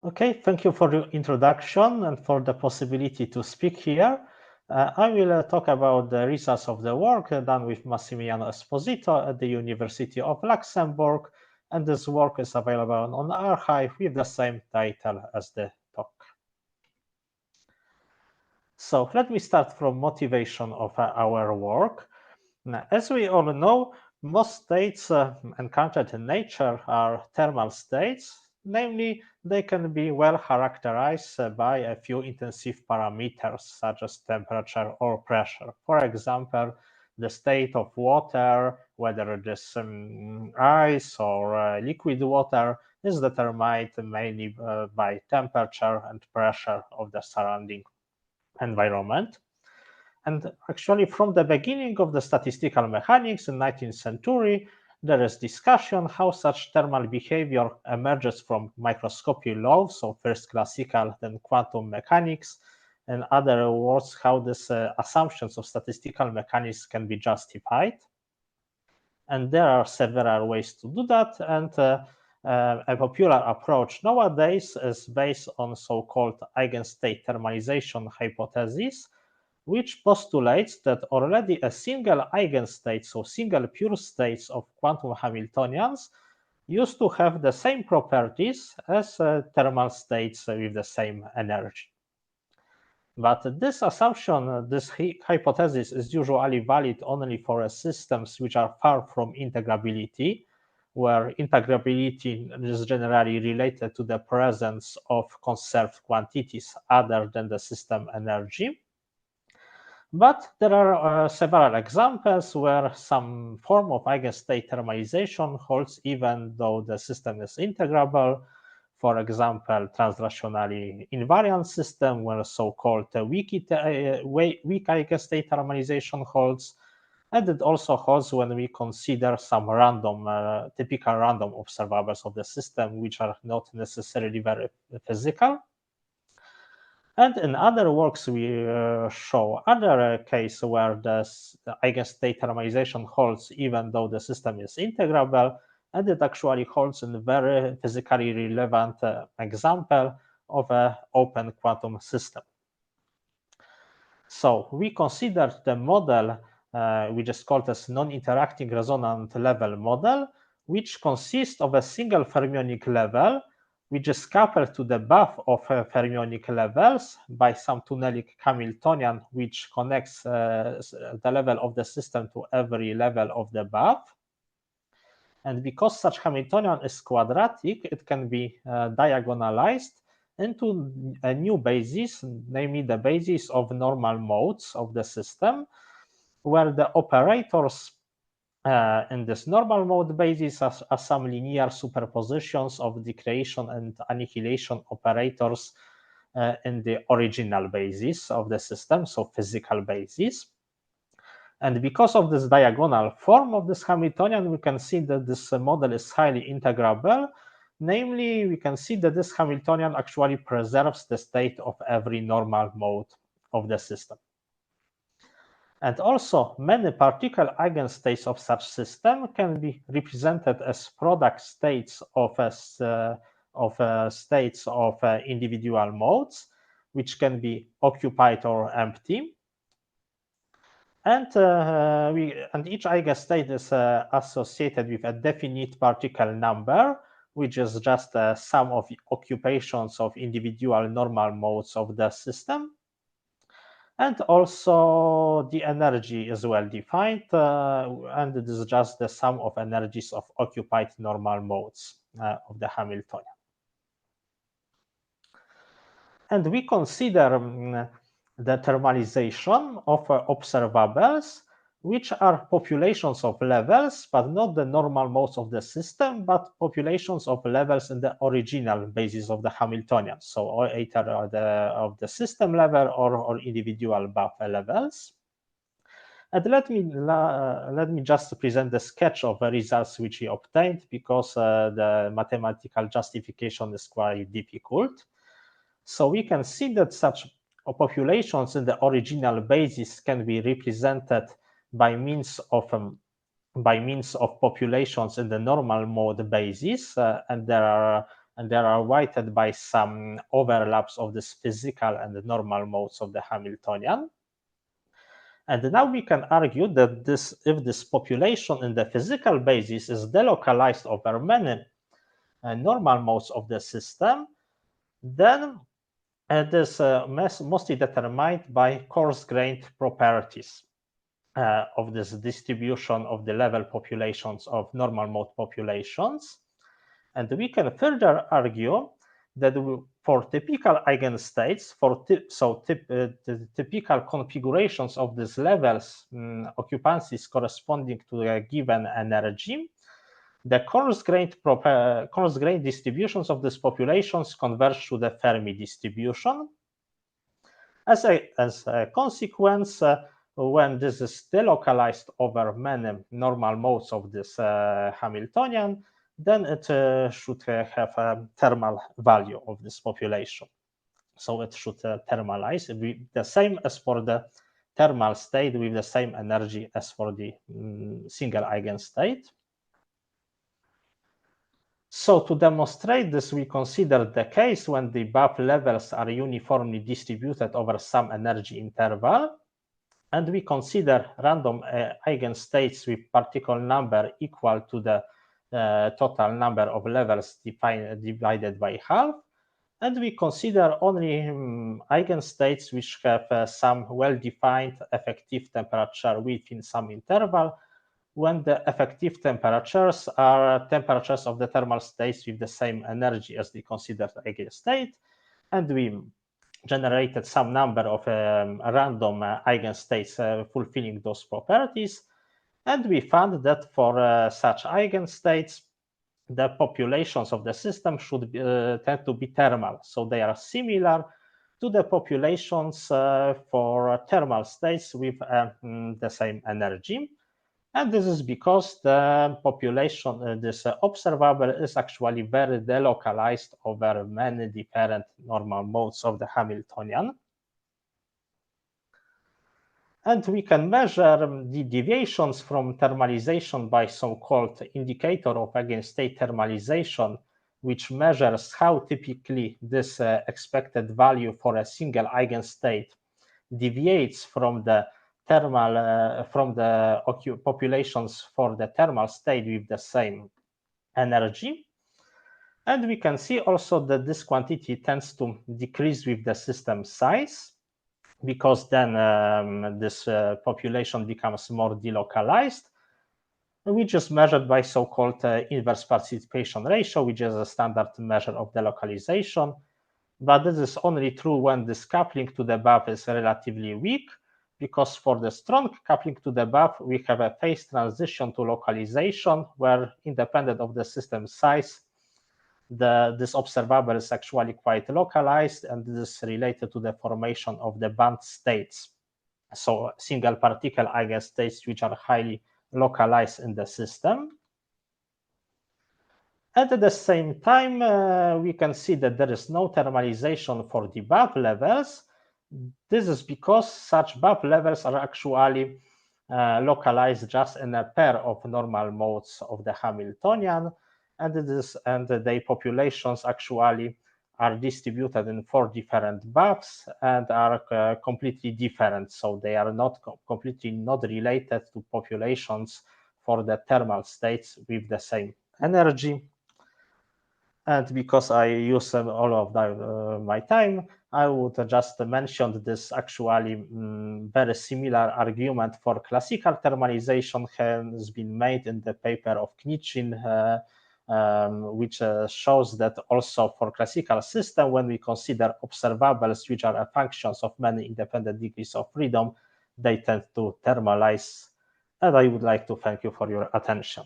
Okay, thank you for your introduction and for the possibility to speak here. I will talk about the results of the work done with Massimiliano Esposito at the University of Luxembourg, and this work is available on arXiv with the same title as the talk. So let me start from motivation of our work. Now, as we all know, most states encountered in nature are thermal states, namely, they can be well characterized by a few intensive parameters such as temperature or pressure. For example, the state of water, whether it is ice or liquid water, is determined mainly by temperature and pressure of the surrounding environment. And actually, from the beginning of the statistical mechanics in 19th century, there is discussion how such thermal behavior emerges from microscopic laws, so first classical, then quantum mechanics. In other words, how these assumptions of statistical mechanics can be justified. And there are several ways to do that. And a popular approach nowadays is based on so-called eigenstate thermalization hypothesis, which postulates that already a single eigenstate, so single pure states of quantum Hamiltonians, used to have the same properties as thermal states with the same energy. But this assumption, this hypothesis is usually valid only for systems which are far from integrability, where integrability is generally related to the presence of conserved quantities other than the system energy. But there are several examples where some form of eigenstate thermalization holds even though the system is integrable. For example, transrationally invariant system where so-called weak eigenstate thermalization holds. And it also holds when we consider some random, typical random observables of the system, which are not necessarily very physical. And in other works, we show other case where the eigenstate thermalization holds even though the system is integrable, and it actually holds in a very physically relevant example of an open quantum system. So we considered the model, which is called as non-interacting resonant level model, which consists of a single fermionic level which is coupled to the buff of fermionic levels by some tunnelic Hamiltonian, which connects the level of the system to every level of the buff. And because such Hamiltonian is quadratic, it can be diagonalized into a new basis, namely the basis of normal modes of the system, where the operators in this normal mode basis are some linear superpositions of the creation and annihilation operators in the original basis of the system, so physical basis. And because of this diagonal form of this Hamiltonian, we can see that this model is highly integrable. Namely, we can see that this Hamiltonian actually preserves the state of every normal mode of the system. And also, many particle eigenstates of such system can be represented as product states of individual modes, which can be occupied or empty. And each eigenstate is associated with a definite particle number, which is just a sum of occupations of individual normal modes of the system. And also the energy is well defined, and it is just the sum of energies of occupied normal modes of the Hamiltonian. And we consider the thermalization of observables, which are populations of levels, but not the normal modes of the system, but populations of levels in the original basis of the Hamiltonian. So either of the system level or individual buffer levels. And let me just present the sketch of the results which we obtained, because the mathematical justification is quite difficult. So we can see that such populations in the original basis can be represented by means of populations in the normal mode basis, and there are and they are weighted by some overlaps of this physical and normal modes of the Hamiltonian. And now we can argue that if this population in the physical basis is delocalized over many normal modes of the system, then it is mostly determined by coarse-grained properties of this distribution of the level populations of normal mode populations. And we can further argue that for typical eigenstates, typical configurations of these levels, occupancies corresponding to a given energy, the coarse-grained distributions of these populations converge to the Fermi distribution. As a consequence, when this is delocalized over many normal modes of this Hamiltonian, then it should have a thermal value of this population. So it should thermalize, the same as for the thermal state with the same energy as for the single eigenstate. So to demonstrate this, we consider the case when the buff levels are uniformly distributed over some energy interval, and we consider random eigenstates with particle number equal to the total number of levels divided by half, and we consider only eigenstates which have some well-defined effective temperature within some interval, when the effective temperatures are temperatures of the thermal states with the same energy as the considered eigenstate, and we generated some number of random eigenstates fulfilling those properties, and we found that for such eigenstates, the populations of the system should tend to be thermal, so they are similar to the populations for thermal states with the same energy. And this is because the population, this observable, is actually very delocalized over many different normal modes of the Hamiltonian. And we can measure the deviations from thermalization by so-called indicator of eigenstate thermalization, which measures how typically this expected value for a single eigenstate deviates from the populations for the thermal state with the same energy. And we can see also that this quantity tends to decrease with the system size, because then this population becomes more delocalized, which is measured by so-called inverse participation ratio, which is a standard measure of delocalization. But this is only true when this coupling to the buff is relatively weak, because for the strong coupling to the buff, we have a phase transition to localization, where independent of the system size, this observable is actually quite localized, and this is related to the formation of the band states. So single particle eigenstates which are highly localized in the system. And at the same time, we can see that there is no thermalization for the buff levels. This is because such buff levels are actually localized just in a pair of normal modes of the Hamiltonian, and the populations actually are distributed in 4 different buffs and are completely different. So they are completely not related to populations for the thermal states with the same energy. And because I use all of my time, I would just mention this actually very similar argument for classical thermalization has been made in the paper of Knichin, which shows that also for classical system, when we consider observables which are functions of many independent degrees of freedom, they tend to thermalize. And I would like to thank you for your attention.